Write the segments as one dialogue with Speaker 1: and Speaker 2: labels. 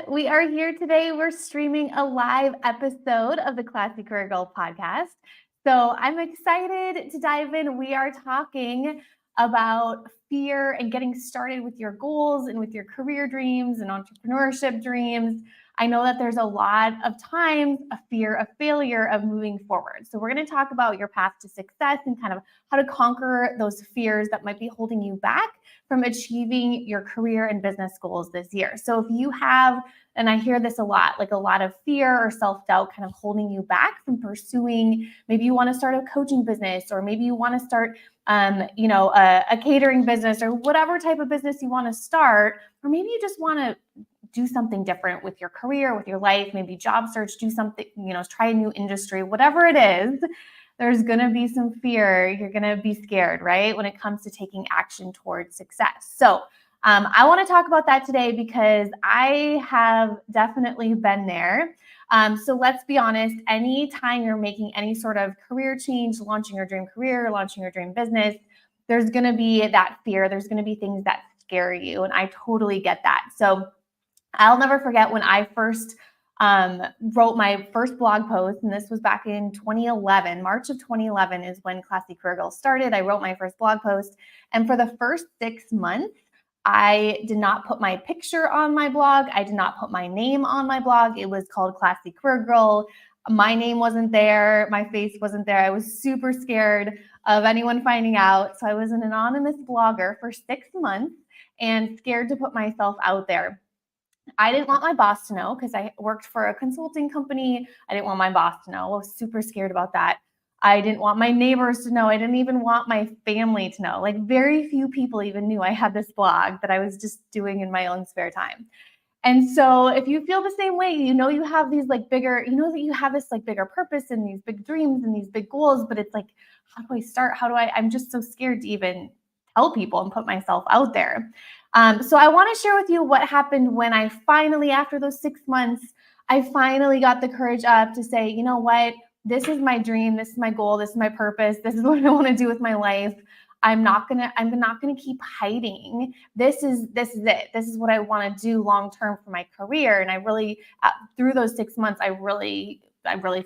Speaker 1: We are here today. We're streaming a live episode of the Classy Career Girl podcast. So I'm excited to dive in. We are talking about fear and getting started with your goals and with your career dreams and entrepreneurship dreams. I know that there's a lot of times a fear of failure of moving forward. So we're going to talk about your path to success and kind of how to conquer those fears that might be holding you back from achieving your career and business goals this year. So if you have, and I hear this a lot, like a lot of fear or self-doubt kind of holding you back from pursuing, maybe you want to start a coaching business, or maybe you want to start a catering business, or whatever type of business you want to start, or maybe you just want to do something different with your career, with your life, maybe job search, do something, try a new industry, whatever it is, there's going to be some fear. You're going to be scared, right? When it comes to taking action towards success. So I want to talk about that today because I have definitely been there. So let's be honest, anytime you're making any sort of career change, launching your dream career, launching your dream business, there's going to be that fear. There's going to be things that scare you. And I totally get that. So I'll never forget when I first wrote my first blog post, and this was back in 2011. March of 2011 is when Classy Career Girl started. I wrote my first blog post, and for the first 6 months, I did not put my picture on my blog. I did not put my name on my blog. It was called Classy Career Girl. My name wasn't there. My face wasn't there. I was super scared of anyone finding out. So I was an anonymous blogger for 6 months and scared to put myself out there. I didn't want my boss to know because I worked for a consulting company. I didn't want my boss to know. I was super scared about that. I didn't want my neighbors to know. I didn't even want my family to know. Like, very few people even knew I had this blog that I was just doing in my own spare time. And so if you feel the same way, you have these like bigger, that you have this like bigger purpose and these big dreams and these big goals, but it's like, how do I start? I'm just so scared to even tell people and put myself out there. So I want to share with you what happened when I finally, after those 6 months, I finally got the courage up to say, you know what, this is my dream, this is my goal, this is my purpose, this is what I want to do with my life. I'm not gonna keep hiding. This is it. This is what I want to do long term for my career. And I really, through those 6 months, I really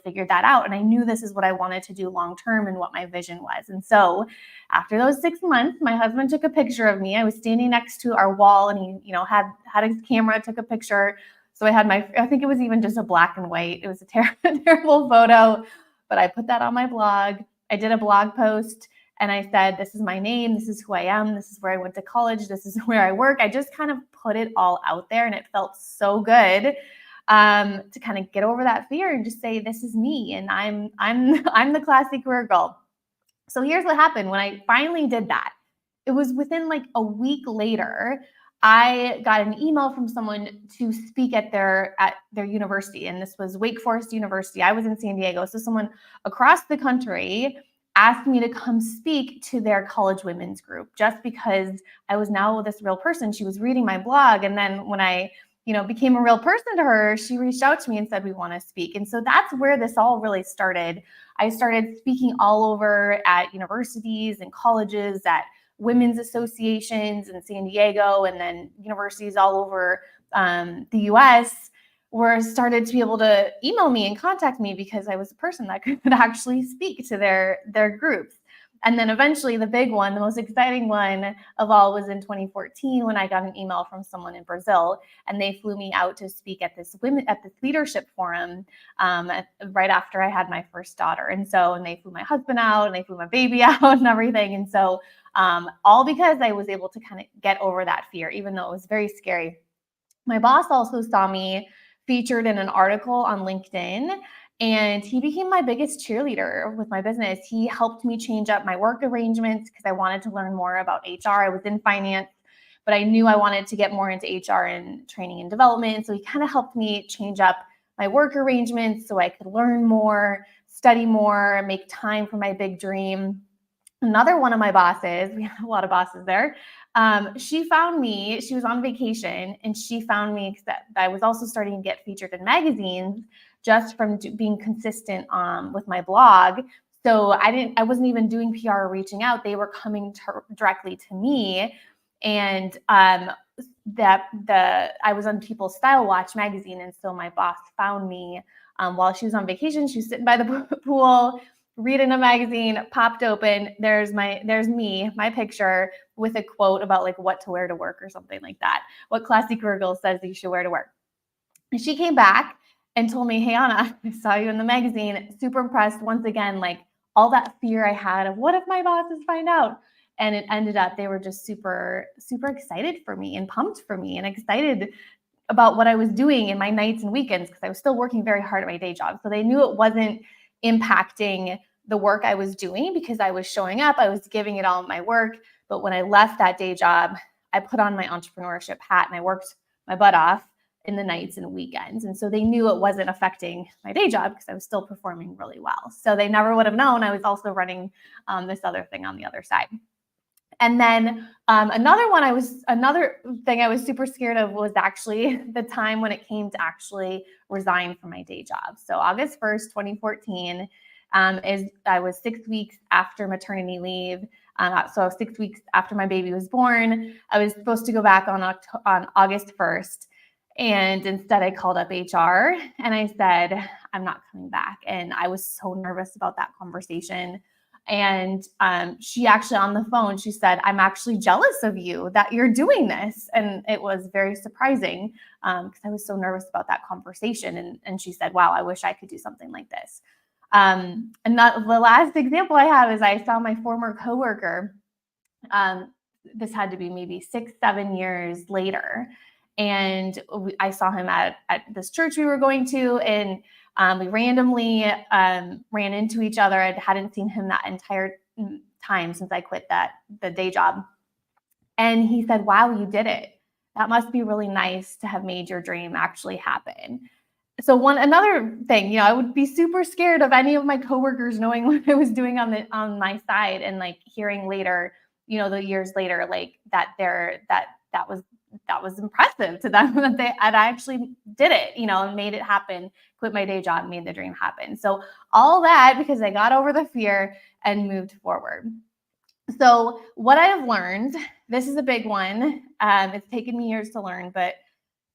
Speaker 1: figured that out. And I knew this is what I wanted to do long term and what my vision was. And so after those 6 months, my husband took a picture of me. I was standing next to our wall, and he, had his camera, took a picture. So I had I think it was even just a black and white. It was a terrible photo, but I put that on my blog. I did a blog post and I said, this is my name. This is who I am. This is where I went to college. This is where I work. I just kind of put it all out there, and it felt so good to kind of get over that fear and just say, this is me, and I'm the Classy Career Girl. So here's what happened when I finally did that. It was within like a week later, I got an email from someone to speak at their university, and this was Wake Forest University. I was in San Diego, so someone across the country asked me to come speak to their college women's group just because I was now this real person. She was reading my blog, and then when I became a real person to her, she reached out to me and said, we want to speak. And so that's where this all really started. I started speaking all over at universities and colleges, at women's associations in San Diego, and then universities all over the US were started to be able to email me and contact me because I was a person that could actually speak to their groups. And then eventually the big one, the most exciting one of all, was in 2014 when I got an email from someone in Brazil, and they flew me out to speak at this leadership forum right after I had my first daughter. And they flew my husband out, and they flew my baby out and everything. And so all because I was able to kind of get over that fear, even though it was very scary. My boss also saw me featured in an article on LinkedIn, and he became my biggest cheerleader with my business. He helped me change up my work arrangements because I wanted to learn more about HR. I was in finance, but I knew I wanted to get more into HR and training and development. So he kind of helped me change up my work arrangements so I could learn more, study more, make time for my big dream. Another one of my bosses, we have a lot of bosses there, she found me. She was on vacation, and she found me because I was also starting to get featured in magazines just from being consistent with my blog. So I wasn't even doing PR or reaching out. They were coming directly to me. And I was on People's Style Watch magazine, and so my boss found me while she was on vacation. She was sitting by the pool, reading a magazine, popped open. There's me, my picture with a quote about like what to wear to work or something like that. What Classy Career Girl says you should wear to work. And she came back and told me, "Hey, Anna, I saw you in the magazine. Super impressed." Once again, like all that fear I had of what if my bosses find out? And it ended up, they were just super, super excited for me and pumped for me and excited about what I was doing in my nights and weekends, because I was still working very hard at my day job. So they knew it wasn't impacting the work I was doing because I was showing up, I was giving it all in my work. But when I left that day job, I put on my entrepreneurship hat and I worked my butt off in the nights and weekends. And so they knew it wasn't affecting my day job because I was still performing really well. So they never would have known I was also running this other thing on the other side. And then another thing I was super scared of was actually the time when it came to actually resign from my day job. So August 1st, 2014 I was 6 weeks after maternity leave. So 6 weeks after my baby was born, I was supposed to go back on August 1st. And instead I called up HR and I said, "I'm not coming back." And I was so nervous about that conversation. And she actually, on the phone, she said, "I'm actually jealous of you that you're doing this." And it was very surprising because I was so nervous about that conversation. And she said, "Wow, I wish I could do something like this." And the last example I have is I saw my former coworker. This had to be maybe 6-7 years later. And I saw him at this church we were going to, and we randomly ran into each other. I hadn't seen him that entire time since I quit the day job. And he said, "Wow, you did it. That must be really nice to have made your dream actually happen." So another thing, I would be super scared of any of my coworkers knowing what I was doing on my side, and like hearing later, the years later, like that was impressive to them that I actually did it, and made it happen, quit my day job, made the dream happen. So all that because I got over the fear and moved forward. So what I have learned, this is a big one. It's taken me years to learn, but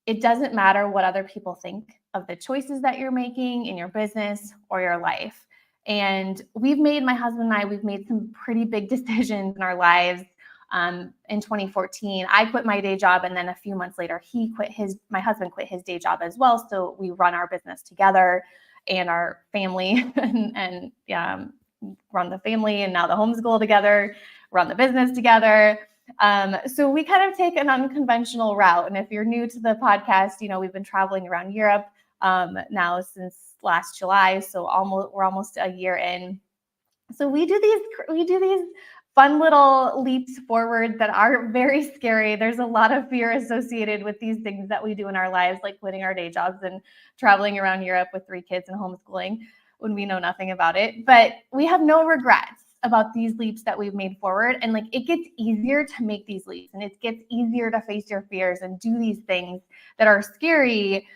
Speaker 1: it doesn't matter what other people think of the choices that you're making in your business or your life. And my husband and I, we've made some pretty big decisions in our lives. In 2014, I quit my day job, and then a few months later, my husband quit his day job as well. So we run our business together and our family, and run the family, and now the homeschool together, run the business together. So we kind of take an unconventional route. And if you're new to the podcast, we've been traveling around Europe now since last July. So we're almost a year in. So we do these fun little leaps forward that are very scary. There's a lot of fear associated with these things that we do in our lives, like quitting our day jobs and traveling around Europe with 3 kids and homeschooling when we know nothing about it. But we have no regrets about these leaps that we've made forward. And like, it gets easier to make these leaps, and it gets easier to face your fears and do these things that are scary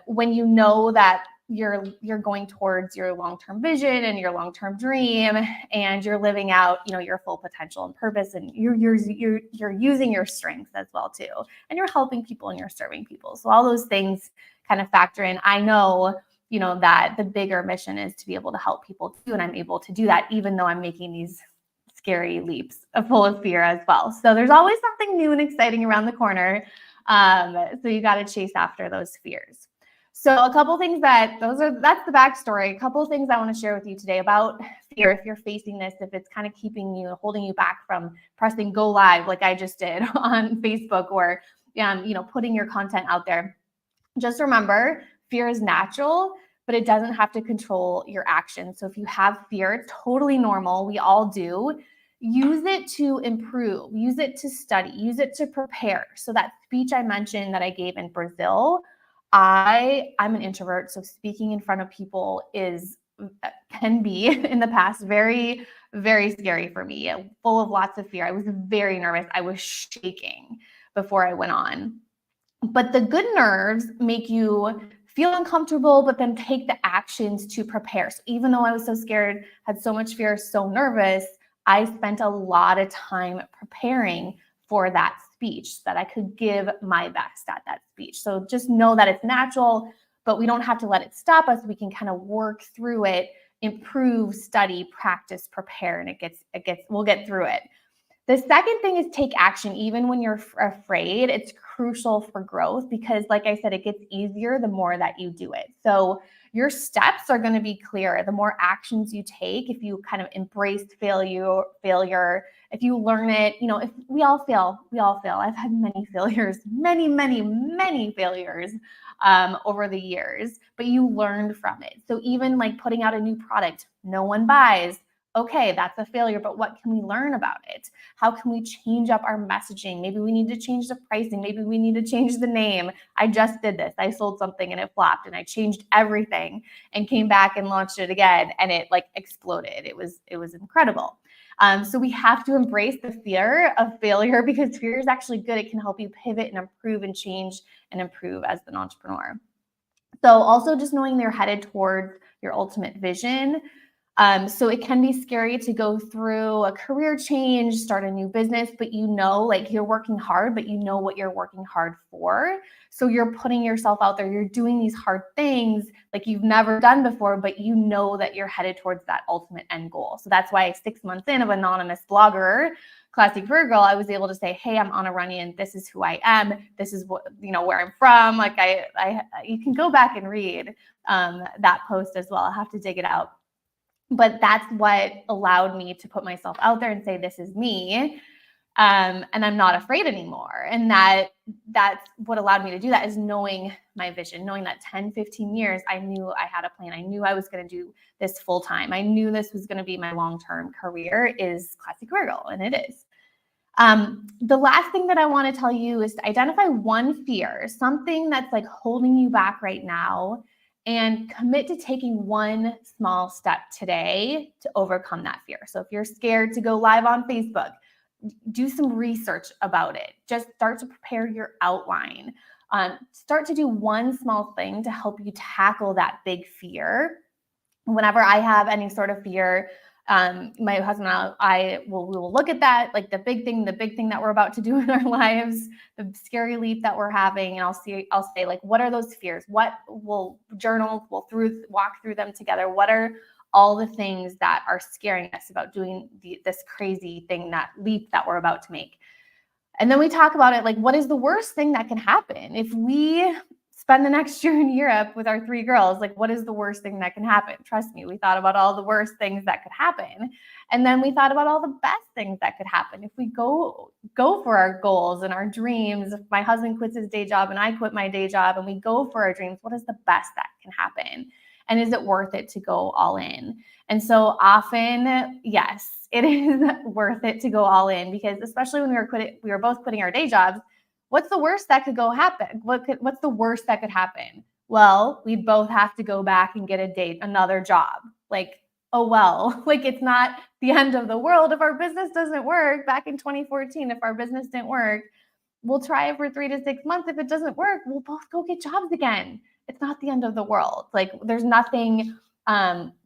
Speaker 1: when you know that you're going towards your long-term vision and your long-term dream, and you're living out, your full potential and purpose, and you're using your strengths as well too, and you're helping people and you're serving people. So all those things kind of factor in. I know, that the bigger mission is to be able to help people too, and I'm able to do that even though I'm making these scary leaps full of fear as well. So there's always something new and exciting around the corner. So you got to chase after those fears. So a couple things that's the backstory. A couple of things I want to share with you today about fear. If you're facing this, if it's kind of holding you back from pressing go live, like I just did on Facebook, or, putting your content out there, just remember, fear is natural, but it doesn't have to control your actions. So if you have fear, it's totally normal. We all do. Use it to improve, use it to study, use it to prepare. So that speech I mentioned that I gave in Brazil, I'm an introvert, so speaking in front of people can be in the past very, very scary for me, full of lots of fear. I was very nervous. I was shaking before I went on. But the good nerves make you feel uncomfortable, but then take the actions to prepare. So even though I was so scared, had so much fear, so nervous, I spent a lot of time preparing for that speech so that I could give my best at that speech. So just know that it's natural, but we don't have to let it stop us. We can kind of work through it, improve, study, practice, prepare, and we'll get through it. The second thing is take action, even when you're afraid. It's crucial for growth because, like I said, it gets easier the more that you do it. So your steps are going to be clear. The more actions you take, if you kind of embrace failure, if you learn it, if we all fail. I've had many failures, many failures over the years, but you learned from it. So even like putting out a new product, no one buys. Okay, that's a failure, but what can we learn about it? How can we change up our messaging? Maybe we need to change the pricing. Maybe we need to change the name. I just did this. I sold something and it flopped and I changed everything and came back and launched it again and it like exploded. It was incredible. So we have to embrace the fear of failure because fear is actually good. It can help you pivot and improve and change and improve as an entrepreneur. So also just knowing they're headed towards your ultimate vision. So it can be scary to go through a career change, start a new business, but like you're working hard, but you know what you're working hard for. So you're putting yourself out there, you're doing these hard things like you've never done before, but you know that you're headed towards that ultimate end goal. So that's why 6 months in of anonymous blogger, Classy Career Girl, I was able to say, hey, I'm Anna Runyon. This is who I am. This is what, where I'm from. Like you can go back and read that post as well. I'll have to dig it out. But that's what allowed me to put myself out there and say, this is me. And I'm not afraid anymore. And that's what allowed me to do that is knowing my vision, knowing that 10, 15 years, I knew I had a plan. I knew I was going to do this full time. I knew this was going to be my long-term career is Classy Career Girl, and it is. The last thing that I want to tell you is to identify one fear, something that's like holding you back right now, and commit to taking one small step today to overcome that fear. So if you're scared to go live on Facebook, do some research about it. Just start to prepare your outline. Start to do one small thing to help you tackle that big fear. Whenever I have any sort of fear, my husband and we will look at that, like the big thing that we're about to do in our lives, the scary leap that we're having. And I'll say like, what are those fears? What we'll journal, walk through them together. What are all the things that are scaring us about doing this crazy thing, that leap that we're about to make? And then we talk about it like, what is the worst thing that can happen? If we spend the next year in Europe with our 3 girls, like what is the worst thing that can happen? Trust me, we thought about all the worst things that could happen. And then we thought about all the best things that could happen. If we go for our goals and our dreams, if my husband quits his day job and I quit my day job and we go for our dreams, what is the best that can happen? And is it worth it to go all in? And so often, yes, it is worth it to go all in because especially when we were both quitting our day jobs, what's the worst that could happen? What's the worst that could happen? Well, we'd both have to go back and get another job. Like, oh, well, like it's not the end of the world. If our business doesn't work back in 2014, if our business didn't work, we'll try it for 3 to 6 months. If it doesn't work, we'll both go get jobs again. It's not the end of the world. Like there's nothing,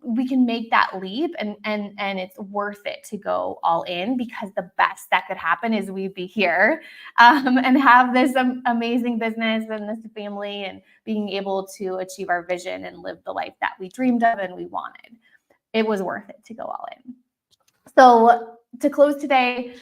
Speaker 1: we can make that leap and it's worth it to go all in because the best that could happen is we'd be here and have this amazing business and this family and being able to achieve our vision and live the life that we dreamed of and we wanted. It was worth it to go all in. So to close today,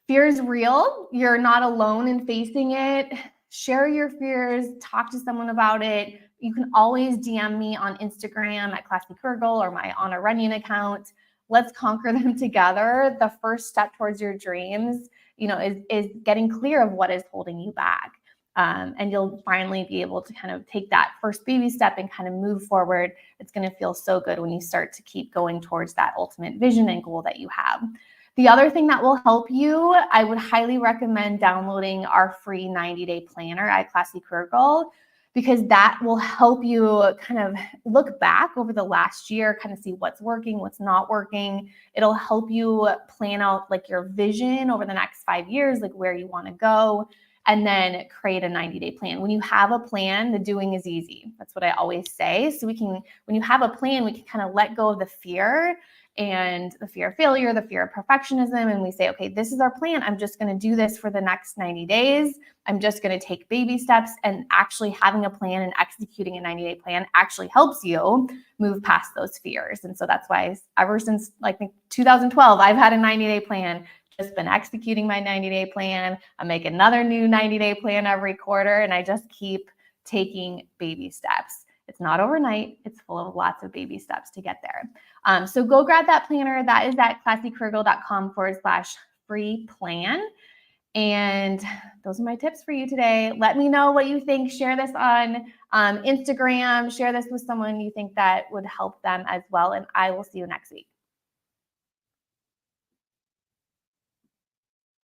Speaker 1: fear is real. You're not alone in facing it. Share your fears, talk to someone about it. You can always DM me on Instagram at Classy Career Girl or my Anna Runyon account. Let's conquer them together. The first step towards your dreams, is getting clear of what is holding you back. And you'll finally be able to kind of take that first baby step and kind of move forward. It's going to feel so good when you start to keep going towards that ultimate vision and goal that you have. The other thing that will help you, I would highly recommend downloading our free 90-day planner at Classy Career Girl, because that will help you kind of look back over the last year, kind of see what's working, what's not working. It'll help you plan out like your vision over the next 5 years, like where you want to go, and then create a 90-day plan. When you have a plan, the doing is easy. That's what I always say. So when you have a plan, we can kind of let go of the fear and the fear of failure, the fear of perfectionism. And we say, okay, this is our plan. I'm just going to do this for the next 90 days. I'm just going to take baby steps, and actually having a plan and executing a 90-day plan actually helps you move past those fears. And so that's why ever since like 2012, I've had a 90-day plan, just been executing my 90-day plan. I make another new 90-day plan every quarter, and I just keep taking baby steps. It's not overnight. It's full of lots of baby steps to get there. So go grab that planner. That is at classycareergirl.com/free plan. And those are my tips for you today. Let me know what you think. Share this on Instagram. Share this with someone you think that would help them as well. And I will see you next week.